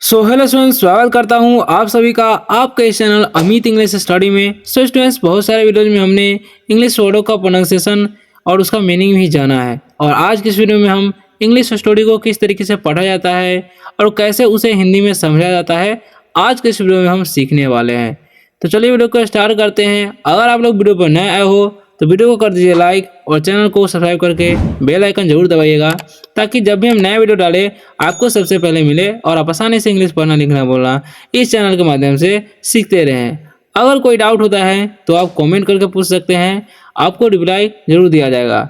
Hello students, स्वागत करता हूं आप सभी का आपके इस चैनल अमित इंग्लिश स्टडी में। स्टूडेंट्स, बहुत सारे वीडियोज में हमने इंग्लिश वर्डों का प्रोनाउंसिएशन और उसका मीनिंग भी जाना है। और आज की इस वीडियो में हम इंग्लिश स्टोरी को किस तरीके से पढ़ा जाता है और कैसे उसे हिंदी में समझा जाता है, आज के इस वीडियो में हम सीखने वाले हैं। तो चलिए वीडियो को स्टार्ट करते हैं। अगर आप लोग वीडियो पर नए आए हो तो वीडियो को कर दीजिए लाइक और चैनल को सब्सक्राइब करके बेल आइकन जरूर दबाइएगा, ताकि जब भी हम नया वीडियो डालें आपको सबसे पहले मिले और आप आसानी से इंग्लिश पढ़ना लिखना बोलना इस चैनल के माध्यम से सीखते रहें। अगर कोई डाउट होता है तो आप कमेंट करके पूछ सकते हैं, आपको रिप्लाई जरूर दिया जाएगा।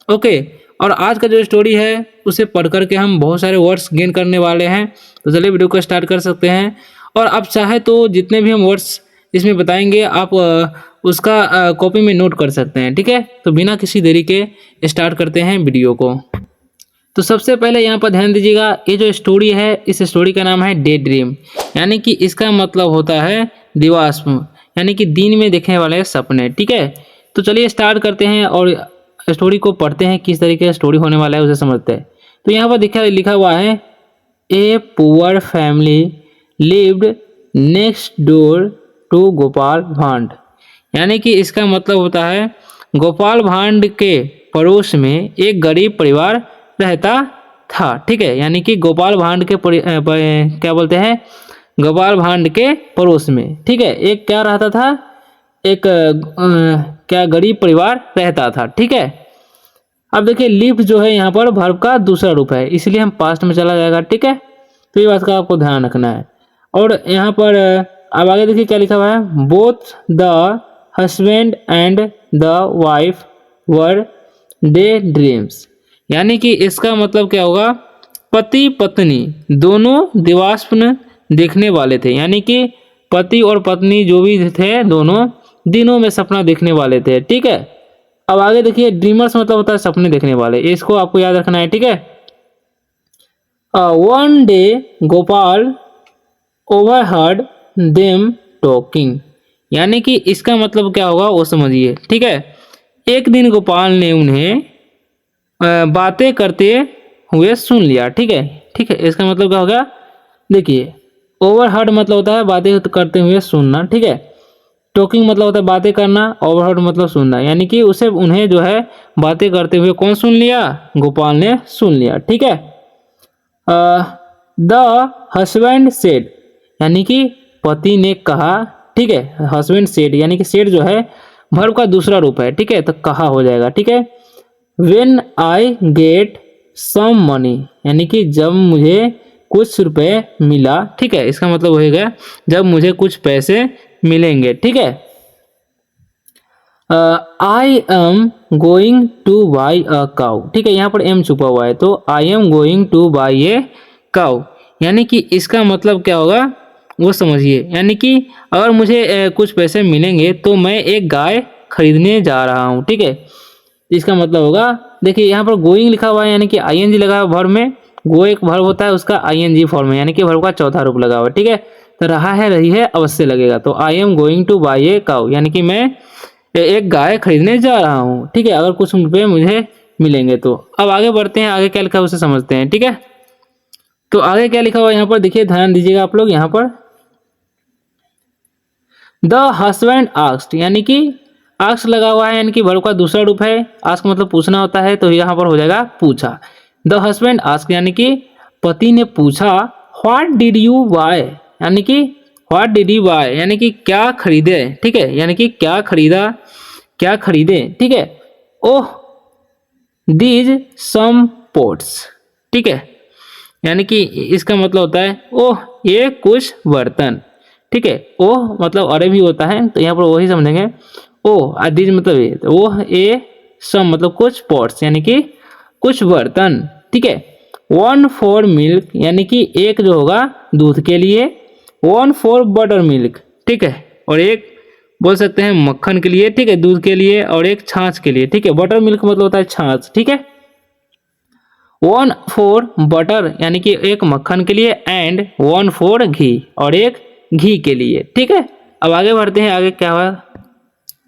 ओके, और आज का जो स्टोरी है उसे पढ़ करके हम बहुत सारे वर्ड्स गेन करने वाले हैं। तो चलिए वीडियो को स्टार्ट कर सकते हैं। और आप चाहे तो जितने भी हम वर्ड्स इसमें बताएंगे आप उसका कॉपी में नोट कर सकते हैं। ठीक है, तो बिना किसी देरी के स्टार्ट करते हैं वीडियो को। तो सबसे पहले यहाँ पर ध्यान दीजिएगा, ये जो स्टोरी है इस स्टोरी का नाम है डे ड्रीम, यानी कि इसका मतलब होता है दिवास्वप्न, यानी कि दिन में देखने वाले सपने। ठीक है, तो चलिए स्टार्ट करते हैं और स्टोरी को पढ़ते हैं, किस तरीके का स्टोरी होने वाला है उसे समझते हैं। तो यहाँ पर लिखा हुआ है, a poor family lived next door to Gopal Bhand, यानी कि इसका मतलब होता है गोपाल भांड के पड़ोस में एक गरीब परिवार रहता था। ठीक है, यानी कि गोपाल भांड के क्या बोलते हैं, गोपाल भांड के पड़ोस में। ठीक है, एक क्या रहता था, एक क्या गरीब परिवार रहता था। ठीक है, अब देखिए लिव जो है यहाँ पर वर्ब का दूसरा रूप है, इसलिए हम पास्ट में चला जाएगा। ठीक है, तो ये बात का आपको ध्यान रखना है। और यहाँ पर अब आगे देखिए क्या लिखा हुआ है, both the husband and the wife were day dreams, यानी कि इसका मतलब क्या होगा, पति पत्नी दोनों दिवास्वप्न देखने वाले थे, यानी कि पति और पत्नी जो भी थे दोनों दिनों में सपना देखने वाले थे। ठीक है, अब आगे देखिए ड्रीमर्स मतलब होता है सपने देखने वाले, इसको आपको याद रखना है। ठीक है, one day Gopal overheard them talking, यानी कि इसका मतलब क्या होगा वो समझिए। ठीक है, एक दिन गोपाल ने उन्हें बातें करते हुए सुन लिया। ठीक है, ठीक है, इसका मतलब क्या होगा, देखिए ओवरहर्ड मतलब होता है बातें करते हुए सुनना। ठीक है, टॉकिंग मतलब होता है बातें करना, ओवरहर्ड मतलब सुनना, यानी कि उसे उन्हें जो है बातें करते हुए कौन सुन लिया, गोपाल ने सुन लिया। ठीक है, द हस्बैंड सेड, यानी कि पति ने कहा। ठीक है, हस्बैंड सेड यानी कि सेड जो है वर्ब का दूसरा रूप है। ठीक है, तो कहा हो जाएगा। ठीक है, When I get some money, यानी कि जब मुझे कुछ रुपए मिला। ठीक है, इसका मतलब होगा जब मुझे कुछ पैसे मिलेंगे। ठीक है, आई am going two by a cow. ठीक है, यहाँ पर एम छुपा हुआ है, तो आई am going two by a cow, यानी कि इसका मतलब क्या होगा वो समझिए। यानी कि अगर मुझे कुछ पैसे मिलेंगे तो मैं एक गाय खरीदने जा रहा हूँ। ठीक है, इसका मतलब होगा, देखिए यहाँ पर गोइंग लिखा हुआ है, यानी कि आईएनजी लगा हुआ वर्ब में। गो एक वर्ब होता है, उसका आईएनजी फॉर्म है, यानी कि वर्ब का चौथा रूप लगा हुआ है। ठीक है, तो रहा है रही है अवश्य लगेगा, तो आई am going two by a cow, यानी कि मैं एक गाय खरीदने जा रहा हूँ। ठीक है, अगर कुछ रुपये मुझे मिलेंगे तो। अब आगे बढ़ते हैं, आगे क्या लिखा है उसे समझते हैं। ठीक है, तो आगे क्या लिखा हुआ है यहाँ पर देखिए, ध्यान दीजिएगा आप लोग। यहाँ पर द हस्बैंड आस्क्ड, यानी कि आस्क लगा हुआ है, यानी कि वर्ब का दूसरा रूप है। आस्क मतलब पूछना होता है, तो यहाँ पर हो जाएगा पूछा। द हस्बैंड आस्क, यानी कि पति ने पूछा। व्हाट डिड यू बाय, यानी कि व्हाट डिड यू बाय, यानी कि क्या खरीदे। ठीक है, यानी कि क्या खरीदा, क्या खरीदे। ठीक है, ओह दीज सम पोट्स। ठीक है, यानी कि इसका मतलब होता है ओह ये कुछ बर्तन। ठीक है, ओह मतलब अरे भी होता है, तो यहाँ पर वही समझेंगे। ओह आदिज मतलब ये, तो ओह ए सम मतलब कुछ पॉट्स, यानी कि कुछ बर्तन। ठीक है, वन फॉर मिल्क, यानी कि एक जो होगा दूध के लिए, वन फॉर बटर मिल्क। ठीक है, और एक बोल सकते हैं मक्खन के लिए। ठीक है, दूध के लिए, और एक छाछ के लिए। ठीक है, बटर मिल्क मतलब होता है छाछ। ठीक है, वन फॉर बटर यानी कि एक मक्खन के लिए, एंड वन फॉर घी, और एक घी के लिए। ठीक है, अब आगे बढ़ते हैं, आगे क्या हुआ,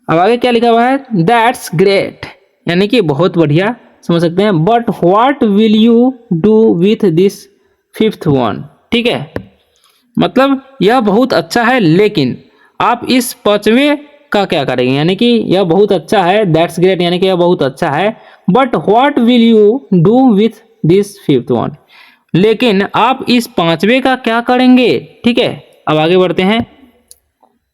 अब आगे क्या लिखा हुआ है, दैट्स ग्रेट, यानी कि बहुत बढ़िया समझ सकते हैं। But what will you do with this fifth one. ठीक है, मतलब यह बहुत अच्छा है, लेकिन आप इस पांचवें का क्या करेंगे, यानी कि यह बहुत अच्छा है, दैट्स ग्रेट, यानी कि यह बहुत अच्छा है, but what will you do with this fifth one, लेकिन आप इस पांचवें का क्या करेंगे। ठीक है, अब आगे बढ़ते हैं।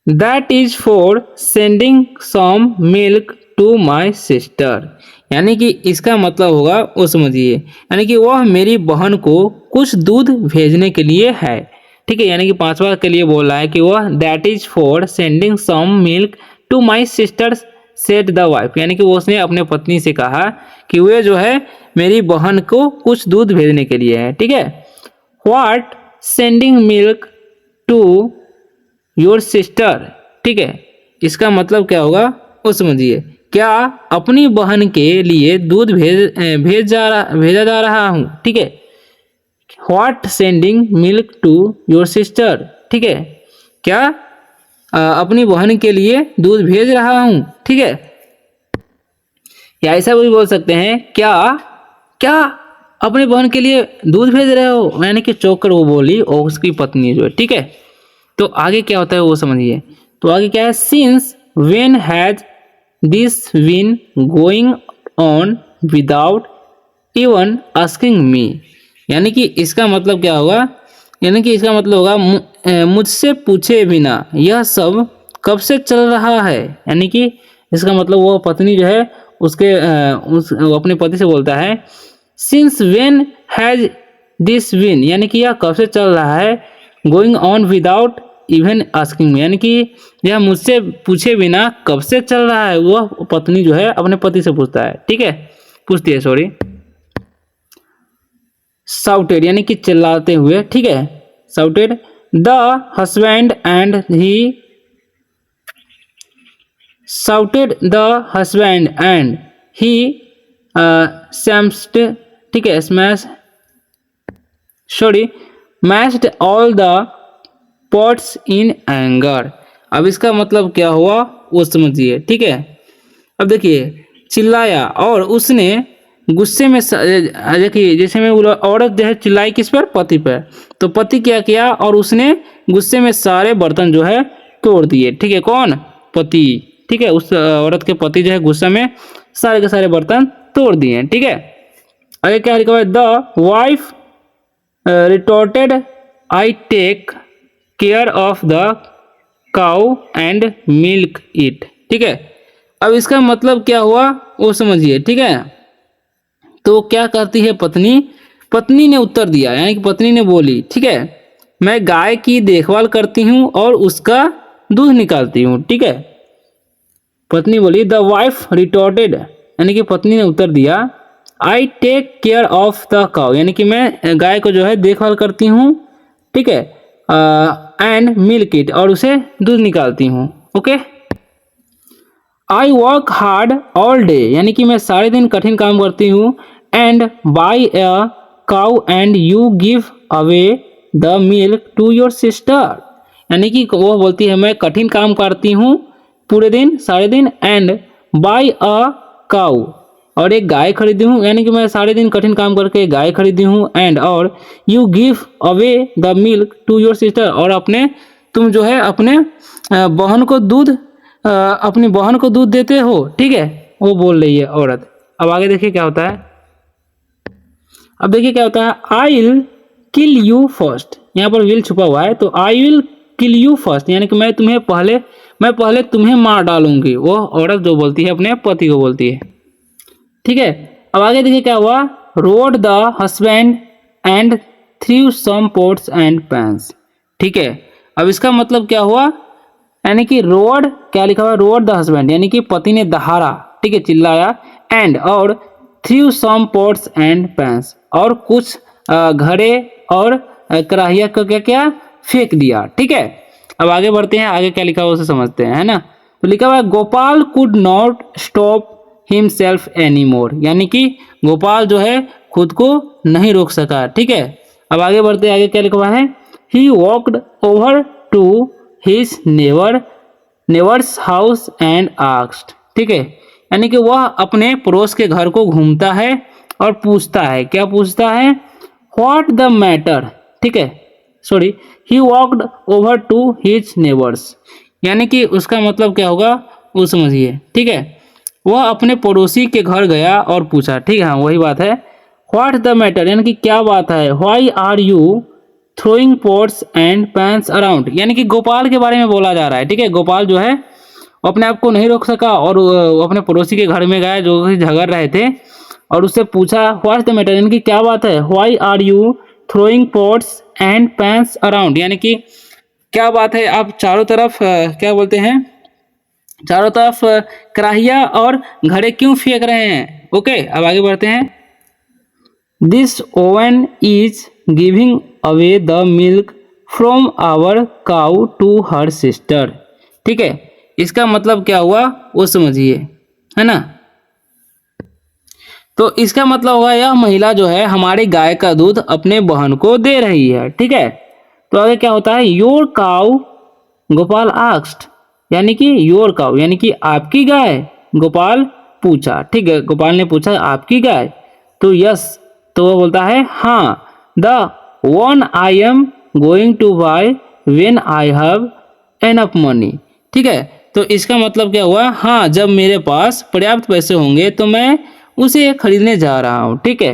That is for sending some milk to my sister, यानी कि इसका मतलब होगा, वो समझिए, यानी कि वह मेरी बहन को कुछ दूध भेजने के लिए है। ठीक है, यानी कि पांचवा के लिए बोल रहा है कि वह that is for sending some milk to my sister said the wife, यानी कि वो उसने अपने पत्नी से कहा कि वे जो है मेरी बहन को कुछ दूध भेजने के लिए है। ठीक है, what sending milk to your sister, ठीक है, इसका मतलब क्या होगा वो समझिए, क्या अपनी बहन के लिए दूध भेजा जा रहा हूँ। ठीक है, what sending milk to your sister, ठीक है, क्या अपनी बहन के लिए दूध भेज रहा हूँ। ठीक है, या ऐसा भी बोल सकते हैं, क्या क्या अपनी बहन के लिए दूध भेज रहे हो, यानी कि चौकर वो बोली और उसकी पत्नी जो है। ठीक है, तो आगे क्या होता है वो समझिए। तो आगे क्या है, since when has this been going on without even asking me, यानी कि इसका मतलब क्या होगा, यानी कि इसका मतलब होगा मुझसे पूछे बिना यह सब कब से चल रहा है। यानी कि इसका मतलब वो पत्नी जो है उसके वो अपने पति से बोलता है, since when has this been, यानी कि यह कब से चल रहा है, going on without even asking me, यानी कि यह मुझसे पूछे बिना कब से चल रहा है, वह पत्नी जो है अपने पति से पूछता है। ठीक है, पूछती है, सॉरी, साउटेड, यानी कि चिल्लाते हुए। ठीक है, shouted the husband and he shouted the husband and he smashed, ठीक है, mashed all the pots in anger. अब इसका मतलब क्या हुआ वो समझिए। ठीक है, अब देखिए, चिल्लाया और उसने गुस्से में देखिए, जैसे मैं बोला, औरत जो है चिल्लाई किस पर, पति पर, तो पति क्या किया, और उसने गुस्से में सारे बर्तन जो है तोड़ दिए। ठीक है, कौन, पति। ठीक है, उस औरत के पति जो है गुस्से में सारे के सारे बर्तन तोड़ दिए। ठीक है, आगे क्या लिखा हुआ है, the wife retorted I take care of the cow and milk it. ठीक है, अब इसका मतलब क्या हुआ वो समझिए। ठीक है, तो क्या करती है पत्नी, पत्नी ने उत्तर दिया, यानी कि पत्नी ने बोली, ठीक है, मैं गाय की देखभाल करती हूँ और उसका दूध निकालती हूँ। ठीक है, पत्नी बोली, द वाइफ रिटोर्टेड, यानी कि पत्नी ने उत्तर दिया, I take care of the cow, यानी कि मैं गाय को जो है देखभाल करती हूँ। ठीक है, एंड मिल्क इट, और उसे दूध निकालती हूँ। Okay, I work hard all day, यानी कि मैं सारे दिन कठिन काम करती हूँ, and buy a cow and you give away the milk to your sister, यानी कि वो बोलती है मैं कठिन काम करती हूँ पूरे दिन सारे दिन, एंड बाई अ काउ, और एक गाय खरीदी हूँ, यानी कि मैं सारे दिन कठिन काम करके गाय खरीदी हूँ, एंड और you give away the milk to your sister, और अपने तुम जो है अपने बहन को दूध अपनी बहन को दूध देते हो। ठीक है, वो बोल रही है औरत। अब आगे देखिए क्या होता है, अब देखिए क्या होता है, I will kill you first, यहाँ पर विल छुपा हुआ है, तो I will kill you first, यानी कि मैं पहले तुम्हें मार डालूंगी, वो औरत जो बोलती है अपने पति को बोलती है। ठीक है, अब आगे देखिए क्या हुआ, roared the husband and threw some pots and pans. ठीक है, अब इसका मतलब क्या हुआ, यानी कि रोड, क्या लिखा हुआ, रोड द हस्बैंड, यानी कि पति ने दहाड़ा, ठीक है, चिल्लाया, एंड और थ्रू सम पोट्स एंड पैंस, और कुछ घड़े और कढ़ाइया को क्या क्या फेंक दिया। ठीक है, अब आगे बढ़ते हैं, आगे क्या लिखा हुआ उसे समझते हैं, है ना। तो लिखा हुआ है, Gopal could not stop himself any more, यानी कि गोपाल जो है खुद को नहीं रोक सका। ठीक है, अब आगे बढ़ते हैं, आगे क्या लिखा हुआ है, he walked over to his neighbour's house and asked. ठीक है, यानी कि वह अपने पड़ोस के घर को घूमता है और पूछता है, क्या पूछता है, व्हाट द मैटर। ठीक है, sorry he walked over to his neighbours, यानी कि उसका मतलब क्या होगा वो समझिए, ठीक है। वह अपने पड़ोसी के घर गया और पूछा, ठीक है, हाँ वही बात है। व्हाट द मैटर, यानी कि क्या बात है। Why are you throwing pots and pans around, यानी कि गोपाल के बारे में बोला जा रहा है, ठीक है। गोपाल जो है वो अपने आप को नहीं रोक सका और वो अपने पड़ोसी के घर में गया जो कि झगड़ रहे थे और उससे पूछा व्हाट्स द मैटर, यानी कि क्या बात है। Why are you throwing pots and pans around, यानी कि क्या बात है आप चारों तरफ क्या बोलते हैं, चारों तरफ कढ़ाइयाँ और घड़े क्यों फेंक रहे हैं। ओके, अब आगे बढ़ते हैं। This woman is giving away the milk from our cow to her sister, ठीक है। इसका मतलब क्या हुआ वो समझिए, है ना। तो इसका मतलब हुआ यह महिला जो है हमारी गाय का दूध अपने बहन को दे रही है, ठीक है। तो आगे क्या होता है, योर काउ गोपाल आस्क्ड, यानी कि योर काउ यानी कि आपकी गाय, गोपाल पूछा, ठीक है। गोपाल ने पूछा आपकी गाय, तो यस, तो वो बोलता है हाँ, the one I am going to buy when I have enough money, ठीक है। तो इसका मतलब क्या हुआ, हाँ जब मेरे पास पर्याप्त पैसे होंगे तो मैं उसे खरीदने जा रहा हूँ, ठीक है।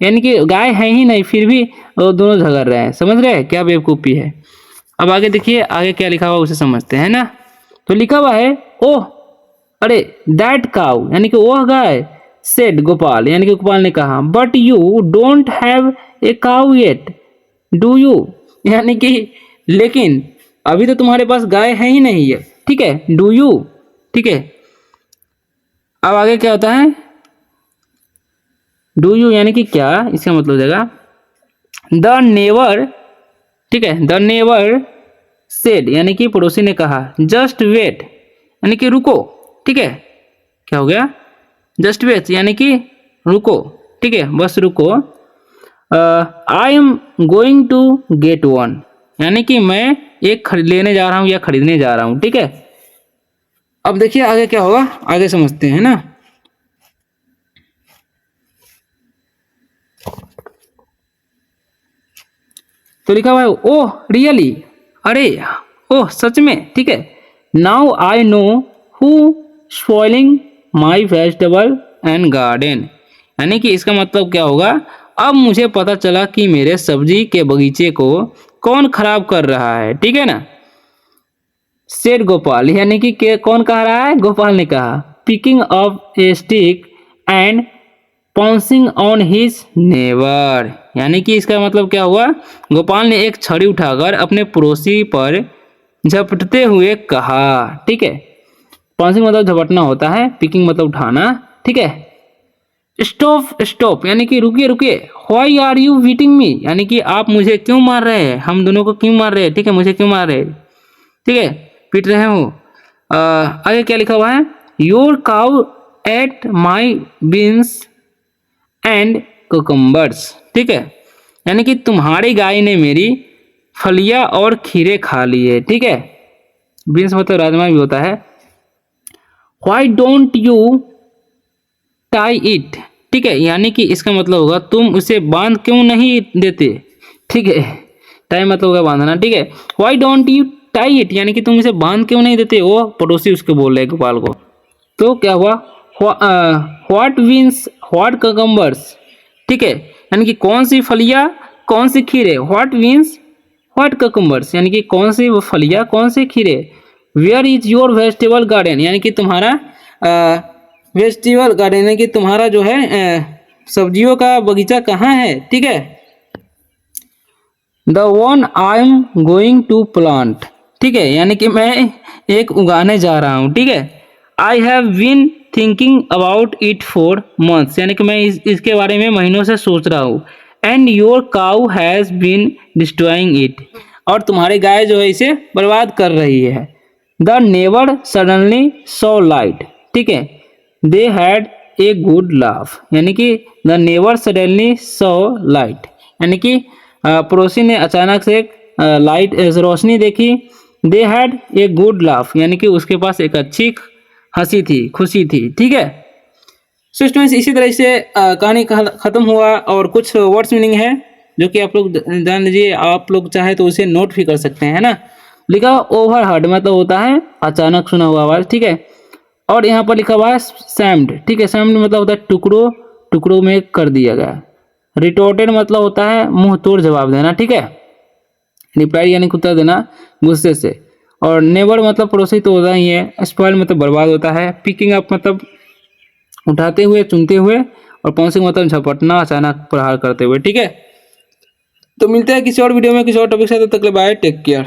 यानी कि गाय है ही नहीं फिर भी वो दोनों झगड़ रहे हैं, समझ रहे हैं क्या बेवकूफ़ी है। अब आगे देखिए आगे क्या लिखा हुआ उसे समझते हैं ना। तो लिखा हुआ है ओह, अरे दैट काउ, यानी कि वह गाय, सेड गोपाल, यानी कि गोपाल ने कहा, but you don't have a cow yet do you, यानी कि लेकिन अभी तो तुम्हारे पास गाय है ही नहीं है, ठीक है, डू यू, ठीक है। अब आगे क्या होता है, डू यू यानी कि क्या, इसका मतलब हो जाएगा द नेवर, ठीक है, द नेवर सेड, यानी कि पड़ोसी ने कहा, जस्ट वेट, यानी कि रुको, ठीक है। क्या हो गया, जस्ट वेट यानी कि रुको, ठीक है, बस रुको। I am going to get one, यानी कि मैं एक लेने जा रहा हूँ या खरीदने जा रहा हूँ, ठीक है। अब देखिए आगे क्या होगा, आगे समझते हैं ना। तो लिखा हुआ है ओह रियली, अरे ओह सच में, ठीक है। Now I know who spoiling my vegetable and garden, यानी कि इसका मतलब क्या होगा, अब मुझे पता चला कि मेरे सब्जी के बगीचे को कौन खराब कर रहा है, ठीक है ना। सेड गोपाल, यानी कि कौन कह रहा है, गोपाल ने कहा, picking up a stick and pouncing on his neighbour, यानी कि इसका मतलब क्या हुआ, गोपाल ने एक छड़ी उठाकर अपने पड़ोसी पर झपटते हुए कहा, ठीक है। पाउंसिंग मतलब झपटना होता है, पिकिंग मतलब उठाना, ठीक है। स्टॉप स्टॉप यानी कि रुकिए रुकिए, why are you beating me, यानी कि आप मुझे क्यों मार रहे हैं, हम दोनों को क्यों मार रहे हैं, ठीक है, मुझे क्यों मार रहे हैं, ठीक है, पीट रहे हो। आगे क्या लिखा हुआ है, your cow at my beans and cucumbers, ठीक है, यानी कि तुम्हारी गाय ने मेरी फलियां और खीरे खा लिए, ठीक है। बीन्स मतलब राजमा भी होता है। Why don't you tie it, ठीक है, यानी कि इसका मतलब होगा तुम उसे बांध क्यों नहीं देते, ठीक है। टाई मतलब होगा बांधना, ठीक है। Why don't you tie it, यानी कि तुम इसे बांध क्यों नहीं देते, वो पड़ोसी उसके बोल रहे गोपाल को। तो क्या हुआ, व्हाट बीन्स व्हाट ककम्बर्स, ठीक है, यानी कि कौन सी फलियां कौन सी खीरे, व्हाट बीन्स व्हाट ककम्बर्स, यानी कि कौन सी वो फलियां कौन से खीरे। Where is your vegetable garden, यानी कि तुम्हारा वेजिटेबल गार्डन यानी कि तुम्हारा जो है सब्जियों का बगीचा कहाँ है, ठीक है। The one I am going to plant, ठीक है, यानी कि मैं एक उगाने जा रहा हूँ, ठीक है। I have been thinking about it for months, यानी कि मैं इसके बारे में महीनों से सोच रहा हूँ। And your cow has been destroying it, और तुम्हारी गाय जो है इसे बर्बाद कर रही है। The never suddenly saw light, ठीक है, they had a good laugh, यानी कि the never suddenly saw light, यानी कि पड़ोसी ने अचानक से एक लाइट रोशनी देखी। They had a good laugh, यानी कि उसके पास एक अच्छी हंसी थी, खुशी थी, ठीक है। सो स्टूडेंट्स इसी तरह से कहानी खत्म हुआ और कुछ वर्ड्स मीनिंग है जो कि आप लोग जान लीजिए, आप लोग चाहे तो उसे नोट भी कर सकते हैं, है ना। लिखा ओवरहर्ड मतलब होता है अचानक सुना हुआ आवाज, ठीक है। और यहाँ पर लिखा हुआ है सैम्ड, ठीक है। सैम्ड मतलब होता है टुकड़ों टुकड़ों में कर दिया गया। रिटोर्टेड मतलब होता है मुंह तोड़ जवाब देना, ठीक है। रिप्लाई यानी कि उत्तर देना गुस्से से। और नेवर मतलब पड़ोसी तो होता ही है। स्पॉइल मतलब बर्बाद होता है। पिकिंग अप मतलब उठाते हुए, चुनते हुए। और पाउंसिंग मतलब झपटना, अचानक प्रहार करते हुए, ठीक है। तो मिलते हैं किसी और वीडियो में किसी और टॉपिक से, तब तक के लिए बाय, टेक केयर।